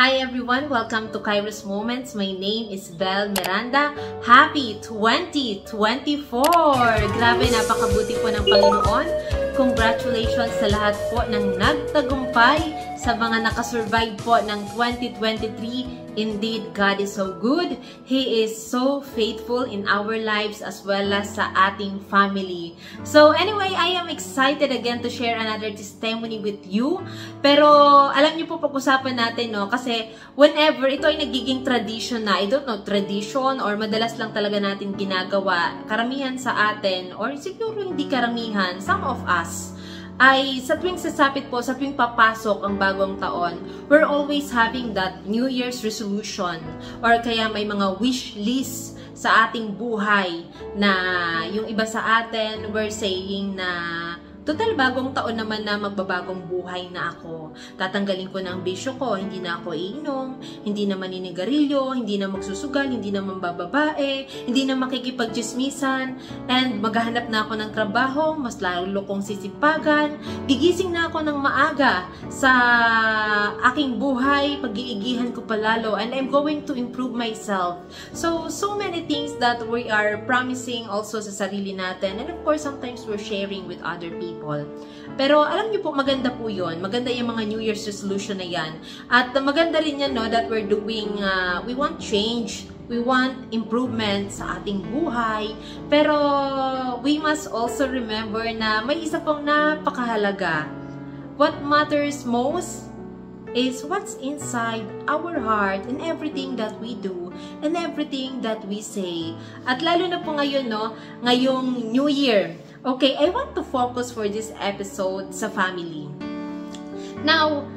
Hi everyone! Welcome to Kairos Moments. My name is Belle Miranda. Happy 2024! Grabe, napakabuti po ng Panginoon. Congratulations sa lahat po ng nagtagumpay, sa mga nakasurvive po ng 2023. Indeed, God is so good. He is so faithful in our lives as well as sa ating family. So anyway, I am excited again to share another testimony with you. Pero alam niyo po, pag-usapan natin, no? Kasi whenever ito ay nagiging tradition na, I don't know, tradition or madalas lang talaga natin ginagawa, karamihan sa atin, or siguro hindi karamihan, some of us, ay sa tuwing sasapit po, sa tuwing papasok ang bagong taon, we're always having that New Year's resolution or kaya may mga wish list sa ating buhay na yung iba sa atin, we're saying na total bagong taon naman na magbabagong buhay na ako. Tatanggalin ko ng bisyo ko, hindi na ako iinom, hindi na maninigarilyo, hindi na magsusugal, hindi na mambababae, hindi na makikipagchismisan, and maghahanap na ako ng trabaho, mas lalo kong sisipagan, gigising na ako ng maaga sa aking buhay, pag-iigihan ko palalo, and I'm going to improve myself. So many things that we are promising also sa sarili natin, and of course, sometimes we're sharing with other people. Pero alam niyo po, maganda po yun. Maganda yung mga New Year's resolution na yan. At maganda rin yan, no, that we're doing, we want change, we want improvement sa ating buhay. Pero we must also remember na may isa pong napakahalaga. What matters most is what's inside our heart and everything that we do and everything that we say. At lalo na po ngayon, no, ngayong New Year. Okay, I want to focus for this episode sa family. Now,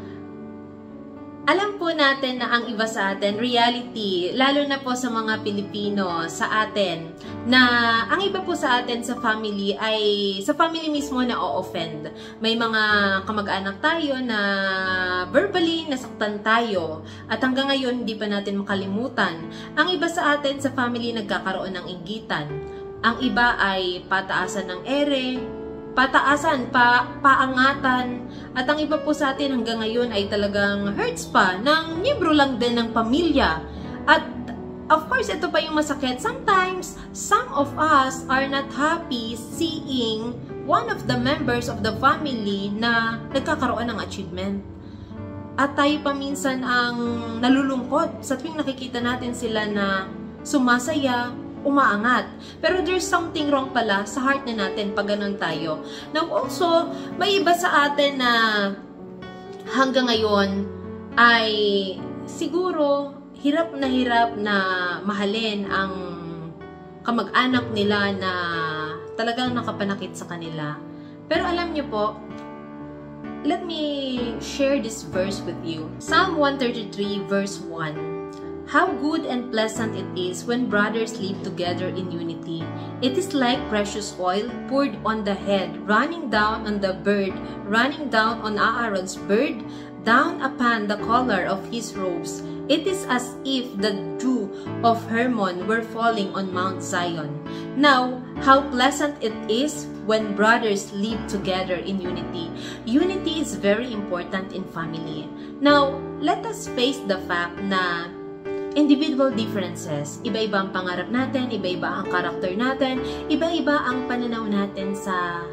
alam po natin na ang iba sa atin, reality, lalo na po sa mga Pilipino, sa atin, na ang iba po sa atin sa family ay, sa family mismo na o-offend. May mga kamag-anak tayo na verbally nasaktan tayo at hanggang ngayon hindi pa natin makalimutan. Ang iba sa atin sa family nagkakaroon ng inggitan. Ang iba ay pataasan ng ere, pataasan, paangatan, at ang iba po sa atin hanggang ngayon ay talagang hurts pa ng miyembro lang din ng pamilya. At of course, ito pa yung masakit. Sometimes, some of us are not happy seeing one of the members of the family na nagkakaroon ng achievement. At tayo pa minsan ang nalulungkot sa tuwing nakikita natin sila na sumasaya, umaangat. Pero there's something wrong pala sa heart na natin pag ganun tayo. Now also, may iba sa atin na hanggang ngayon ay siguro hirap na mahalin ang kamag-anak nila na talagang nakapanakit sa kanila. Pero alam niyo po, let me share this verse with you. Psalm 133 verse 1. How good and pleasant it is when brothers live together in unity. It is like precious oil poured on the head, running down on the bird, running down on Aaron's beard, down upon the collar of his robes. It is as if the dew of Hermon were falling on Mount Zion. Now, how pleasant it is when brothers live together in unity. Unity is very important in family. Now, let us face the fact na individual differences. Iba-iba ang pangarap natin, iba-iba ang karakter natin, iba-iba ang pananaw natin sa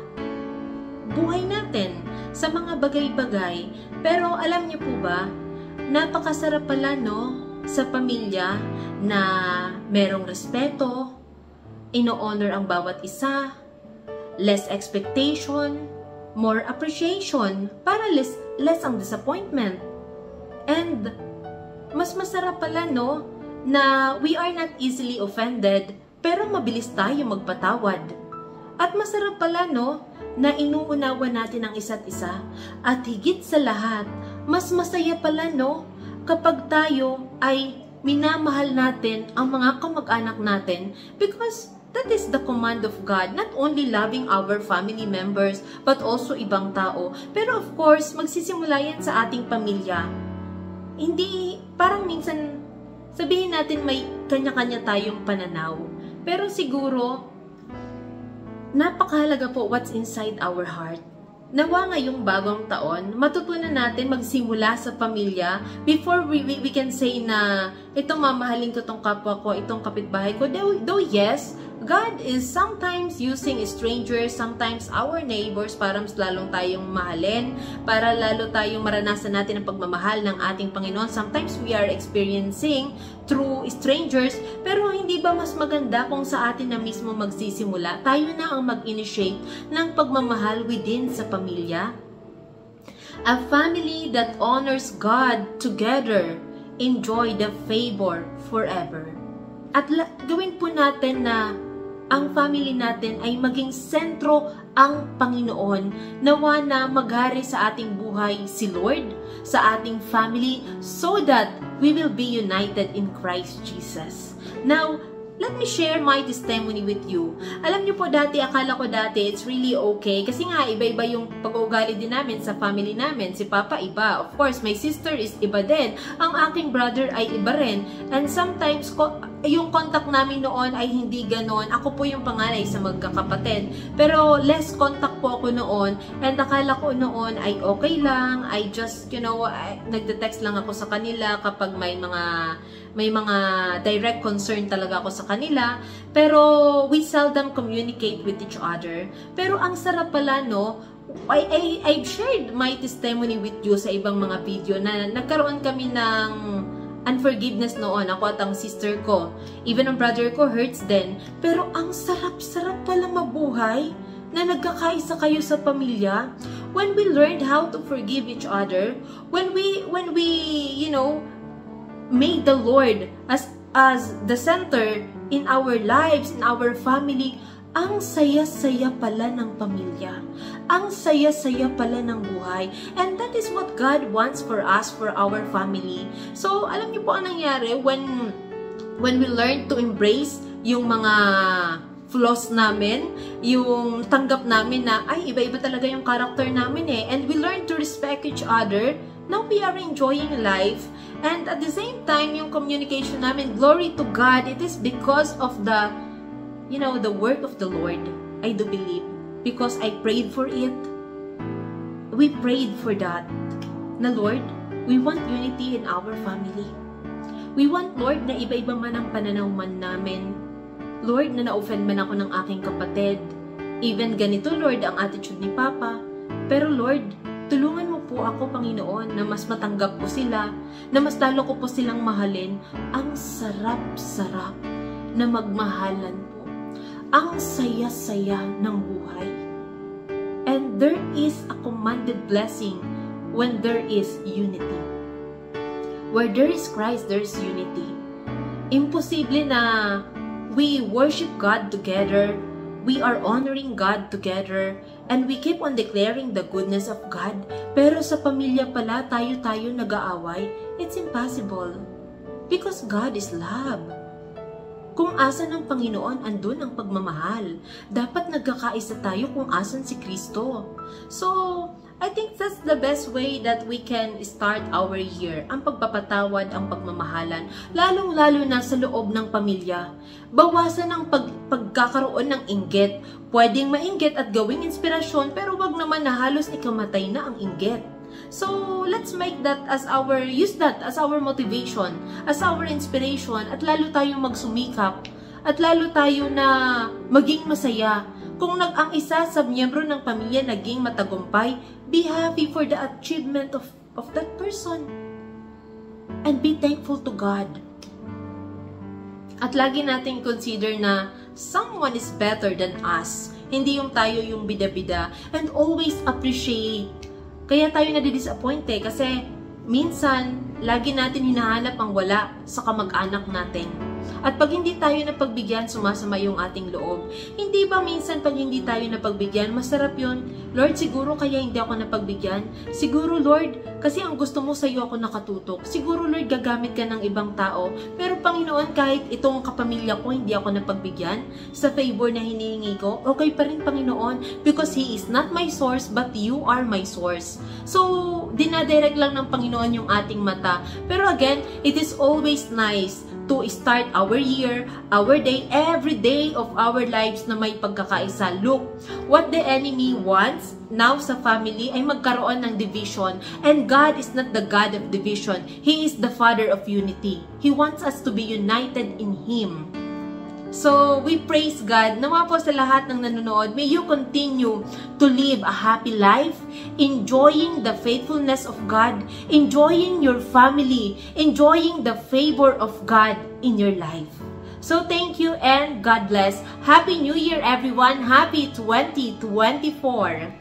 buhay natin, sa mga bagay-bagay. Pero alam niyo po ba, napakasarap pala, no, sa pamilya na merong respeto, ino-honor ang bawat isa, less expectation, more appreciation, para less ang disappointment. And mas masarap pala, no, na we are not easily offended, pero mabilis tayo magpatawad. At masarap pala, no, na inuunawa natin ang isa't isa. At higit sa lahat, mas masaya pala, no, kapag tayo ay minamahal natin ang mga kamag-anak natin, because that is the command of God, not only loving our family members, but also ibang tao. Pero of course, magsisimula yan sa ating pamilya. Hindi, parang minsan, sabihin natin may kanya-kanya tayong pananaw. Pero siguro, napakahalaga po what's inside our heart. nawa ngayong bagong taon, matutunan natin magsimula sa pamilya before we can say na itong mamahalin ko tong kapwa ko, itong kapitbahay ko. Though yes, God is sometimes using strangers, sometimes our neighbors para mas lalong tayong mahalin, para lalo tayong maranasan natin ang pagmamahal ng ating Panginoon. Sometimes we are experiencing through strangers, pero hindi ba mas maganda kung sa atin na mismo magsisimula? Tayo na ang mag-initiate ng pagmamahal within sa pamilya. A family that honors God together enjoy the favor forever. At gawin po natin na ang family natin ay maging sentro ang Panginoon. Nawa na maghari sa ating buhay si Lord, sa ating family, so that we will be united in Christ Jesus. Now, let me share my testimony with you. Alam niyo po akala ko dati, it's really okay. Kasi nga, iba-iba yung pag-uugali din namin sa family namin. Si Papa, iba. Of course, my sister is iba din. Ang aking brother ay iba rin. And sometimes, yung contact namin noon ay hindi ganon. Ako po yung panganay sa magkakapatid. Pero less contact po ako noon. And akala ko noon ay okay lang. I just, nagde-text lang ako sa kanila kapag may mga direct concern talaga ako sa kanila. Pero we seldom communicate with each other. Pero ang sarap pala, no? I've shared my testimony with you sa ibang mga video na nagkaroon kami ng unforgiveness noon, ako at ang sister ko. Even ang brother ko hurts din. Pero ang sarap-sarap pala mabuhay na nagkakaisa kayo sa pamilya. When we learned how to forgive each other, when we made the Lord as the center in our lives, in our family, ang saya-saya pala ng pamilya. Ang saya-saya pala ng buhay. And that is what God wants for us, for our family. So, alam niyo po ang nangyari when we learn to embrace yung mga flaws namin, yung tanggap namin na, ay, iba-iba talaga yung character namin eh. And we learn to respect each other. Now we are enjoying life. And at the same time, yung communication namin, glory to God, it is because of the work of the Lord, I do believe. Because I prayed for it. We prayed for that. Na Lord, we want unity in our family. We want, Lord, na iba-iba man ang pananaw man namin. Lord, na na-offend man ako ng aking kapatid. Even ganito, Lord, ang attitude ni Papa. Pero Lord, tulungan mo po ako, Panginoon, na mas matanggap ko sila, na mas lalo ko po silang mahalin. Ang sarap-sarap na magmahalan po. Ang saya-saya ng buhay. And there is a commanded blessing when there is unity. Where there is Christ, there is unity. Imposible na we worship God together, we are honoring God together, and we keep on declaring the goodness of God, pero sa pamilya pala tayo nag-aaway. It's impossible. Because God is love. Kung asan ang Panginoon, andun ang pagmamahal. Dapat nagkakaisa tayo kung asan si Kristo. So, I think that's the best way that we can start our year. Ang pagpapatawad, ang pagmamahalan. Lalong-lalo na sa loob ng pamilya. Bawasan ang pagkakaroon ng inggit. Pwedeng mainggit at gawing inspirasyon, pero wag naman na halos ikamatay na ang inggit. So, let's make that use that as our motivation, as our inspiration, at lalo tayong magsumikap, at lalo tayo na maging masaya. Kung ang isa sa miyembro ng pamilya naging matagumpay, be happy for the achievement of that person. And be thankful to God. At lagi natin consider na someone is better than us. Hindi yung tayo yung bida-bida. And always appreciate. Kaya tayo nadi-disappoint kasi minsan, lagi natin hinahanap ang wala sa kamag-anak natin. At pag hindi tayo napagbigyan, sumasama yung ating loob. Hindi ba minsan pag hindi tayo napagbigyan, masarap yun? Lord, siguro kaya hindi ako napagbigyan? Siguro, Lord, kasi ang gusto mo sa'yo ako nakatutok. Siguro, Lord, gagamit ka ng ibang tao. Pero Panginoon, kahit itong kapamilya ko, hindi ako napagbigyan sa favor na hinihingi ko, okay pa rin, Panginoon, because He is not my source, but You are my source. So, dinadirect lang ng Panginoon yung ating mata. Pero again, it is always nice to start our year, our day, every day of our lives na may pagkakaisa. Look, what the enemy wants now sa family ay magkaroon ng division. And God is not the God of division. He is the Father of unity. He wants us to be united in Him. So, we praise God. Nawa po sa lahat ng nanonood, may you continue to live a happy life, enjoying the faithfulness of God, enjoying your family, enjoying the favor of God in your life. So, thank you and God bless. Happy New Year, everyone. Happy 2024.